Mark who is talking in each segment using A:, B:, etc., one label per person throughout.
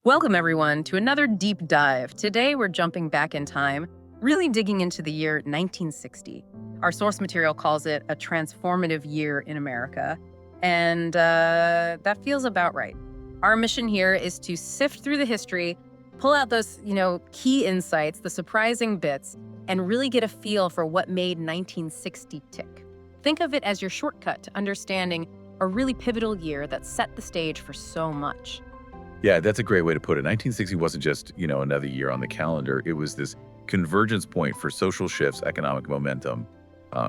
A: Welcome, everyone, to another deep dive. Today, we're jumping back in time, really digging into the year 1960. Our source material calls it a transformative year in America, and that feels about right. Our mission here is to sift through the history, pull out those, key insights, the surprising bits, and really get a feel for what made 1960 tick. Think of it as your shortcut to understanding a really pivotal year that set the stage for so much.
B: Yeah, that's a great way to put it. 1960 wasn't just, another year on the calendar. It was this convergence point for social shifts, economic momentum,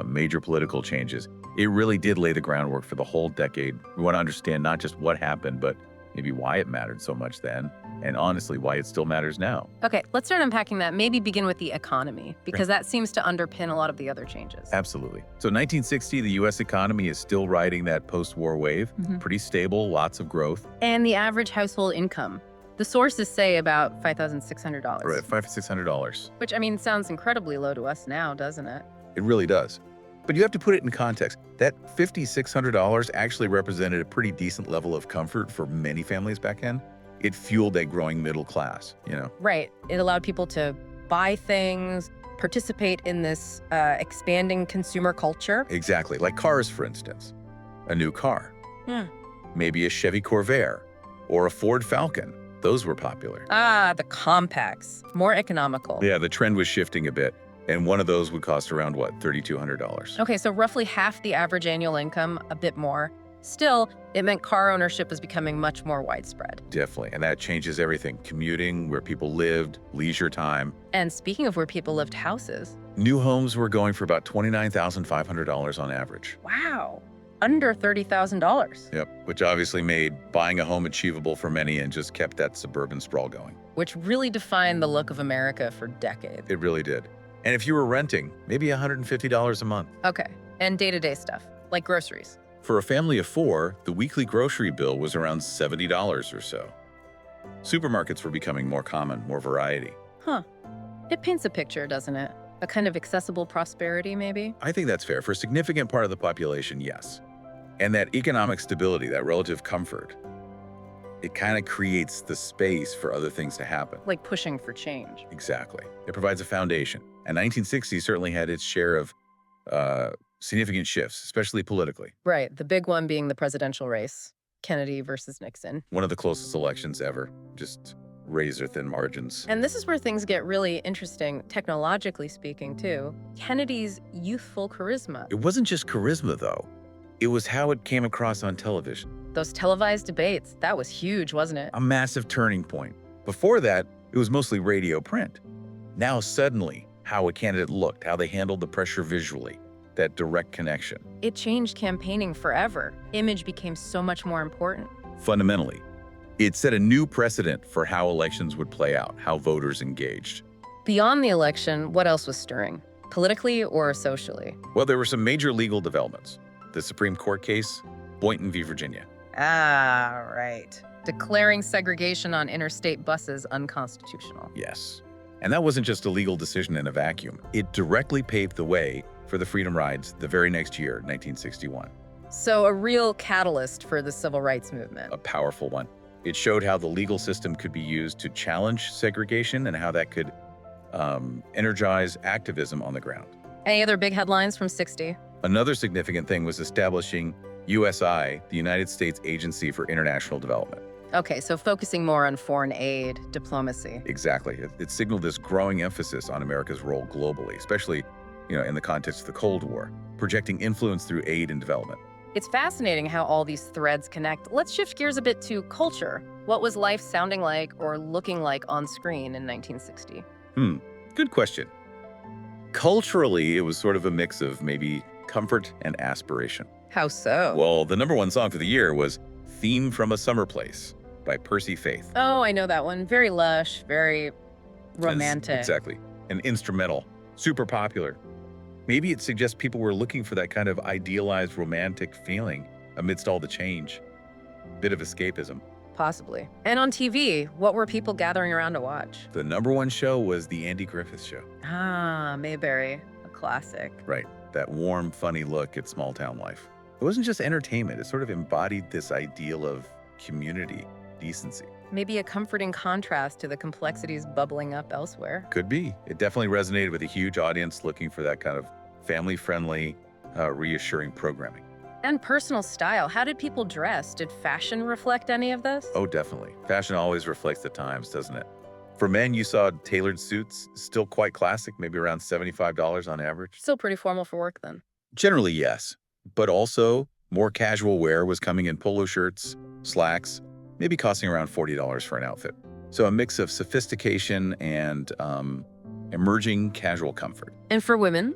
B: major political changes. It really did lay the groundwork for the whole decade. We want to understand not just what happened, but maybe why it mattered so much then, and honestly, why it still matters now.
A: Okay, let's start unpacking that. Maybe begin with the economy, because that seems to underpin a lot of the other changes.
B: Absolutely. So 1960, the U.S. economy is still riding that post-war wave. Pretty stable, lots of growth.
A: And the average household income. The sources say about $5,600.
B: Right, $500-$600.
A: Which, sounds incredibly low to us now, doesn't it?
B: It really does. But you have to put it in context. That $5,600 actually represented a pretty decent level of comfort for many families back then. It fueled a growing middle class,
A: Right. It allowed people to buy things, participate in this expanding consumer culture.
B: Exactly. Like cars, for instance. A new car.
A: Yeah.
B: Maybe a Chevy Corvair or a Ford Falcon. Those were popular.
A: The compacts. More economical.
B: Yeah, the trend was shifting a bit. And one of those would cost around, $3,200.
A: Okay, so roughly half the average annual income, a bit more. Still, it meant car ownership was becoming much more widespread.
B: Definitely. And that changes everything. Commuting, where people lived, leisure time.
A: And speaking of where people lived, houses.
B: New homes were going for about $29,500 on average.
A: Wow. Under $30,000.
B: Yep, which obviously made buying a home achievable for many and just kept that suburban sprawl going.
A: Which really defined the look of America for decades.
B: It really did. And if you were renting, maybe $150 a month.
A: Okay, and day-to-day stuff, like groceries.
B: For a family of 4, the weekly grocery bill was around $70 or so. Supermarkets were becoming more common, more variety.
A: Huh. It paints a picture, doesn't it? A kind of accessible prosperity, maybe?
B: I think that's fair. For a significant part of the population, yes. And that economic stability, that relative comfort, it kind of creates the space for other things to happen.
A: Like pushing for change.
B: Exactly. It provides a foundation. And 1960 certainly had its share of significant shifts, especially politically.
A: Right, the big one being the presidential race, Kennedy versus Nixon.
B: One of the closest elections ever, just razor-thin margins.
A: And this is where things get really interesting, technologically speaking, too. Kennedy's youthful charisma.
B: It wasn't just charisma, though. It was how it came across on television.
A: Those televised debates, that was huge, wasn't it?
B: A massive turning point. Before that, it was mostly radio print. Now, suddenly, how a candidate looked, how they handled the pressure visually, that direct connection.
A: It changed campaigning forever. Image became so much more important.
B: Fundamentally, it set a new precedent for how elections would play out, how voters engaged.
A: Beyond the election, what else was stirring? Politically or socially?
B: Well, there were some major legal developments. The Supreme Court case, Boynton v. Virginia.
A: Right. Declaring segregation on interstate buses unconstitutional.
B: Yes. And that wasn't just a legal decision in a vacuum. It directly paved the way for the Freedom Rides the very next year, 1961.
A: So a real catalyst for the civil rights movement.
B: A powerful one. It showed how the legal system could be used to challenge segregation and how that could energize activism on the ground.
A: Any other big headlines from 60?
B: Another significant thing was establishing USI, the United States Agency for International Development.
A: Okay, so focusing more on foreign aid, diplomacy.
B: Exactly. It signaled this growing emphasis on America's role globally, especially, in the context of the Cold War, projecting influence through aid and development.
A: It's fascinating how all these threads connect. Let's shift gears a bit to culture. What was life sounding like or looking like on screen in 1960?
B: Good question. Culturally, it was sort of a mix of maybe comfort and aspiration.
A: How so?
B: Well, the #1 song for the year was Theme from a Summer Place by Percy Faith.
A: Oh, I know that one. Very lush, very romantic.
B: Exactly. An instrumental, super popular. Maybe it suggests people were looking for that kind of idealized romantic feeling amidst all the change. Bit of escapism.
A: Possibly. And on TV, what were people gathering around to watch?
B: The #1 show was The Andy Griffith Show.
A: Mayberry, a classic.
B: Right. That warm, funny look at small-town life. It wasn't just entertainment. It sort of embodied this ideal of community, decency.
A: Maybe a comforting contrast to the complexities bubbling up elsewhere.
B: Could be. It definitely resonated with a huge audience looking for that kind of family-friendly, reassuring programming.
A: And personal style. How did people dress? Did fashion reflect any of this?
B: Oh, definitely. Fashion always reflects the times, doesn't it? For men, you saw tailored suits, still quite classic, maybe around $75 on average.
A: Still pretty formal for work then.
B: Generally, yes. But also, more casual wear was coming in polo shirts, slacks, maybe costing around $40 for an outfit. So a mix of sophistication and emerging casual comfort.
A: And for women?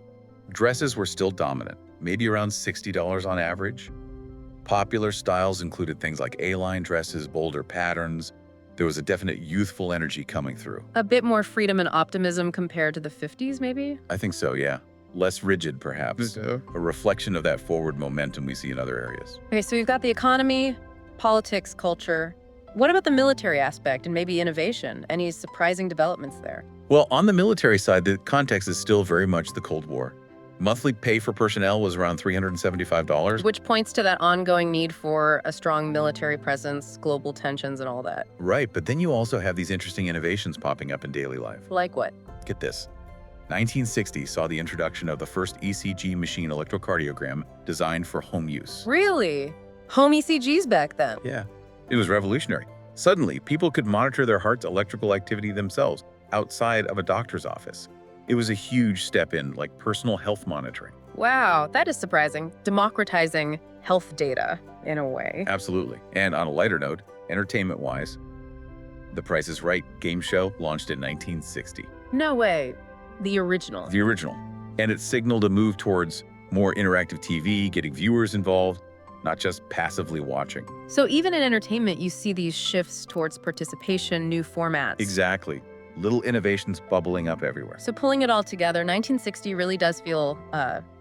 B: Dresses were still dominant, maybe around $60 on average. Popular styles included things like A-line dresses, bolder patterns. There was a definite youthful energy coming through.
A: A bit more freedom and optimism compared to the 50s, maybe?
B: I think so, yeah. Less rigid, perhaps. A reflection of that forward momentum we see in other areas.
A: Okay, so you've got the economy, politics, culture. What about the military aspect and maybe innovation? Any surprising developments there?
B: Well, on the military side, the context is still very much the Cold War. Monthly pay for personnel was around $375.
A: Which points to that ongoing need for a strong military presence, global tensions, and all that.
B: Right, but then you also have these interesting innovations popping up in daily life.
A: Like what?
B: Get this. 1960 saw the introduction of the first ECG machine electrocardiogram designed for home use.
A: Really? Home ECGs back then?
B: Yeah, it was revolutionary. Suddenly, people could monitor their heart's electrical activity themselves outside of a doctor's office. It was a huge step in, like, personal health monitoring.
A: Wow, that is surprising. Democratizing health data, in a way.
B: Absolutely. And on a lighter note, entertainment-wise, The Price is Right game show launched in 1960.
A: No way. The original.
B: The original. And it signaled a move towards more interactive TV, getting viewers involved, not just passively watching.
A: So even in entertainment, you see these shifts towards participation, new formats.
B: Exactly. Little innovations bubbling up everywhere.
A: So pulling it all together, 1960 really does feel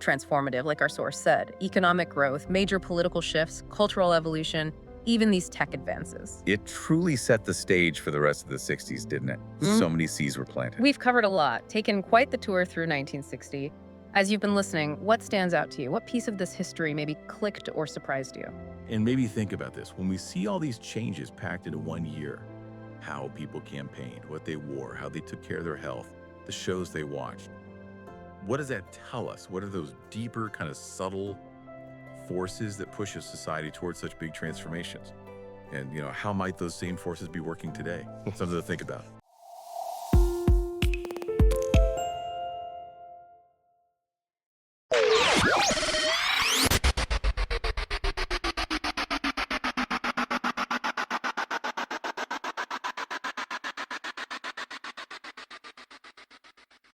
A: transformative, like our source said. Economic growth, major political shifts, cultural evolution, even these tech advances.
B: It truly set the stage for the rest of the 60s, didn't it? So many seeds were planted.
A: We've covered a lot, taken quite the tour through 1960. As you've been listening, what stands out to you? What piece of this history maybe clicked or surprised you?
B: And maybe think about this. When we see all these changes packed into one year, how people campaigned, what they wore, how they took care of their health, the shows they watched, what does that tell us? What are those deeper, kind of subtle forces that push a society towards such big transformations? And, how might those same forces be working today? Something to think about.